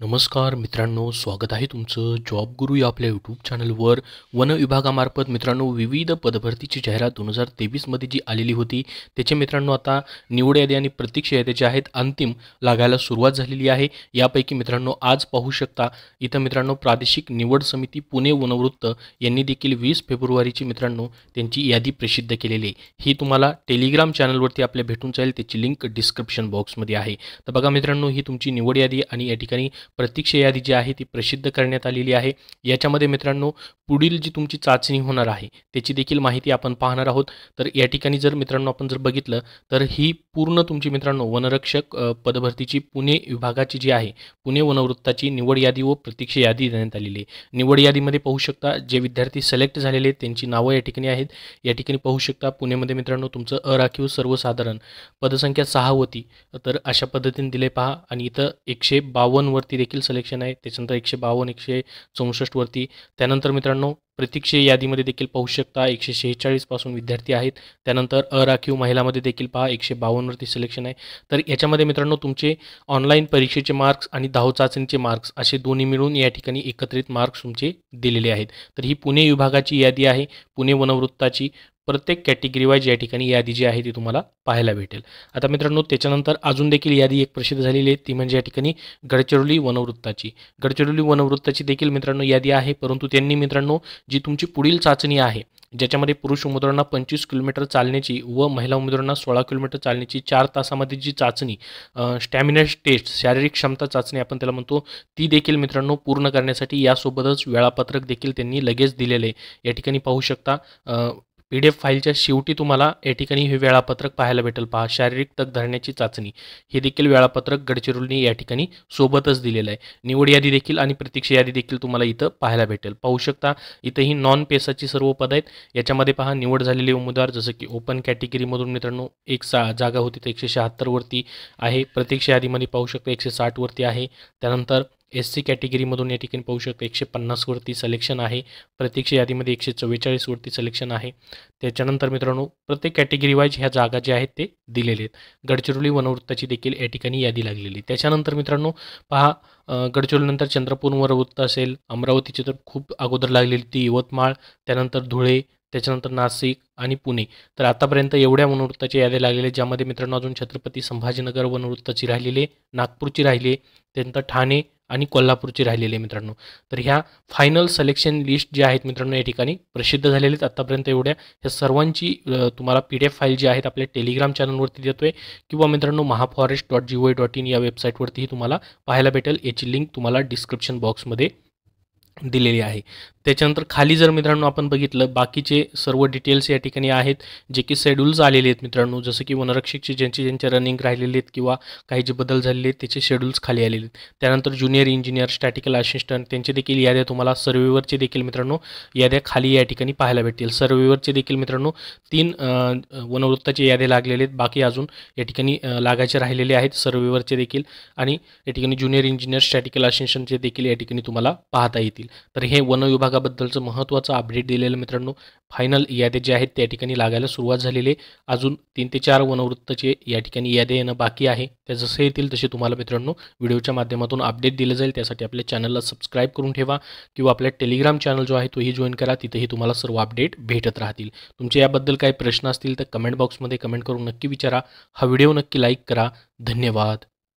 नमस्कार मित्रांनो, स्वागत आहे तुमचं जॉब गुरु या आपल्या यूट्यूब चॅनलवर. वन विभागामार्फत मित्रांनो विविध पदभरतीची जाहिरात 2023मध्ये जी आलेली होती त्याचे मित्रांनो आता निवड यादी आणि प्रतीक्षा यादी जे आहेत अंतिम लागायला सुरुवात झालेली आहे. यापैकी मित्रांनो आज पाहू शकता इथं मित्रांनो प्रादेशिक निवड समिती पुणे वनवृत्त यांनी देखील 20 फेब्रुवारीची मित्रांनो त्यांची यादी प्रसिद्ध केलेली आहे. ही तुम्हाला टेलिग्राम चॅनलवरती आपल्या भेटून जाईल, त्याची लिंक डिस्क्रिप्शन बॉक्समध्ये आहे. तर बघा मित्रांनो, ही तुमची निवड यादी आणि या ठिकाणी प्रतीक्षा यादी जी आहे ती प्रसिद्ध करण्यात आलेली आहे. याच्यामध्ये मित्रांनो पुढील जी तुमची चाचणी होणार आहे त्याची देखील माहिती आपण पाहणार आहोत. तर या ठिकाणी जर मित्रांनो आपण जर बघितलं तर ही पूर्ण तुमची मित्रांनो वनरक्षक पदभरतीची पुणे विभागाची जी आहे पुणे वनवृत्ताची निवड यादी व प्रतीक्षा यादी देण्यात आलेली आहे. निवड यादीमध्ये पाहू शकता जे विद्यार्थी सिलेक्ट झालेले आहेत त्यांची नावं या ठिकाणी आहेत. या ठिकाणी पाहू शकता पुणेमध्ये मित्रांनो तुमचं अराखीव सर्वसाधारण पदसंख्या 6 होती, तर अशा पद्धतीने दिले पहा. आणि इथं 152 वरती देखील सिलेक्शन आहे, त्याच्यानंतर 152 164 वरती. त्यानंतर मित्रांनो प्रतीक्षा यादीमध्ये देखील पाहू शकता 146 पासून विद्यार्थी आहेत. त्यानंतर अराखीव महिलामध्ये देखील पहा 152 वरती सिलेक्शन आहे. तर याच्यामध्ये मित्रांनो तुमचे ऑनलाईन परीक्षेचे मार्क्स आणि धाव चाचणीचे मार्क्स असे दोन्ही मिळून या ठिकाणी एकत्रित मार्क्स तुमचे दिलेले आहेत. तर ही पुणे विभागाची यादी आहे, पुणे वनवृत्ताची. प्रत्येक कॅटेगरी वाईज या ठिकाणी यादी जी आहे ती तुम्हाला पाहायला भेटेल. आता मित्रांनो त्याच्यानंतर अजून देखील यादी एक प्रसिद्ध झालेली आहे, ती म्हणजे या ठिकाणी गडचिरोली वनवृत्ताची. गडचिरोली वनवृत्ताची देखील मित्रांनो यादी आहे, परंतु त्यांनी मित्रांनो जी तुमची पुढील चाचणी आहे ज्याच्यामध्ये पुरुष उमेदवारांना 25 किलोमीटर चालण्याची व महिला उमेदवारांना 16 किलोमीटर चालण्याची 4 तासामध्ये जी चाचणी स्टॅमिना टेस्ट शारीरिक क्षमता चाचणी आपण त्याला म्हणतो ती देखील मित्रांनो पूर्ण करण्यासाठी यासोबतच वेळापत्रक देखील त्यांनी लगेच दिलेले आहे. या ठिकाणी पाहू शकता PDF फाईलच्या शेवटी तुम्हाला या ठिकाणी हे वेळापत्रक पाहायला भेटेल. पहा शारीरिक तग धरण्याची चाचणी हे देखील वेळापत्रक गडचिरोलीने या ठिकाणी सोबतच दिलेलं आहे. निवड यादी देखील आणि प्रतीक्षा यादी देखील तुम्हाला इथं पाहायला भेटेल. पाहू शकता इथं ही नॉन पेसाची सर्व पद आहेत. याच्यामध्ये पहा निवड झालेले उमेदवार जसं की ओपन कॅटेगरीमधून मित्रांनो एक जागा होती तर 176 वरती आहे. प्रतीक्षा यादीमध्ये पाहू शकता 160 वरती आहे. त्यानंतर SC कॅटेगरीमधून या ठिकाणी पाहू शकता 150 वरती सिलेक्शन आहे. प्रतीक्षा यादीमध्ये 144 वरती सिलेक्शन आहे. त्याच्यानंतर मित्रांनो प्रत्येक कॅटेगरी वाईज ह्या जागा ज्या आहेत ते दिलेले आहेत. गडचिरोली वनवृत्ताची देखील या ठिकाणी यादी लागलेली. त्याच्यानंतर मित्रांनो पहा गडचिरोलीनंतर चंद्रपूर वनवृत्त असेल, अमरावतीची तर खूप अगोदर लागलेली ती, यवतमाळ, त्यानंतर धुळे, त्याच्यानंतर नाशिक आणि पुणे. तर आतापर्यंत एवढ्या वनवृत्ताच्या याद्या लागलेल्या, ज्यामध्ये मित्रांनो अजून छत्रपती संभाजीनगर वनवृत्ताची राहिलेली आहे, नागपूरची राहिली आहे, त्यानंतर ठाणे आणि कोल्हापूरची राहिलेली आहे मित्रांनो. तर ह्या फायनल सिलेक्शन लिस्ट ज्या आहेत मित्रांनो या ठिकाणी प्रसिद्ध झालेल्या आहेत आतापर्यंत एवढ्या. ह्या सर्वांची तुम्हाला PDF फाईल जी आहेत आपल्या टेलिग्राम चॅनलवरती देतोय किंवा मित्रांनो महाफॉरेस्ट.gov.in या वेबसाईटवरतीही तुम्हाला पाहायला भेटेल. याची लिंक तुम्हाला डिस्क्रिप्शन बॉक्समध्ये दिलेली आहे. त्याच्यानंतर खाली जर मित्रांनो आपण बघितलं बाकीचे सर्व डिटेल्स या ठिकाणी आहेत जे की शेड्यूल्स आलेले आहेत मित्रांनो, जसं की वनरक्षकचे ज्यांचे रनिंग राहिलेले आहेत किंवा काही जे बदल झालेले आहेत त्याचे शेड्यूल्स खाली आलेले आहेत. त्यानंतर ज्युनियर इंजिनियर, स्टॅटिकल असिस्टंट त्यांचे देखील याद्या तुम्हाला, सर्वेवरचे देखील मित्रांनो याद्या खाली या ठिकाणी पाहायला भेटतील. सर्वेवरचे देखील मित्रांनो 3 वनवृत्ताचे याद्या लागलेले आहेत, बाकी अजून या ठिकाणी लागायचे राहिलेले आहेत सर्वेवरचे देखील. आणि या ठिकाणी ज्युनियर इंजिनियर, स्टॅटिकल असिस्टंटचे देखील या ठिकाणी तुम्हाला पाहता येतील. तर हे वन विभागाबद्दलचं महत्त्वाचं अपडेट दिलेलं मित्रांनो. फायनल याद्या जे आहेत त्या ठिकाणी लागायला सुरुवात झालेली आहे. अजून 3 ते 4 वनवृत्ताचे या ठिकाणी याद्या येणं बाकी आहे. त्या जसे येतील तसे तुम्हाला मित्रांनो व्हिडिओच्या माध्यमातून अपडेट दिलं जाईल. त्यासाठी आपल्या चॅनलला सबस्क्राईब करून ठेवा किंवा आपल्या टेलिग्राम चॅनल जो आहे तोही जॉईन करा, तिथेही तुम्हाला सर्व अपडेट भेटत राहतील. तुमचे याबद्दल काही प्रश्न असतील तर कमेंट बॉक्समध्ये कमेंट करून नक्की विचारा. हा व्हिडिओ नक्की लाईक करा. धन्यवाद.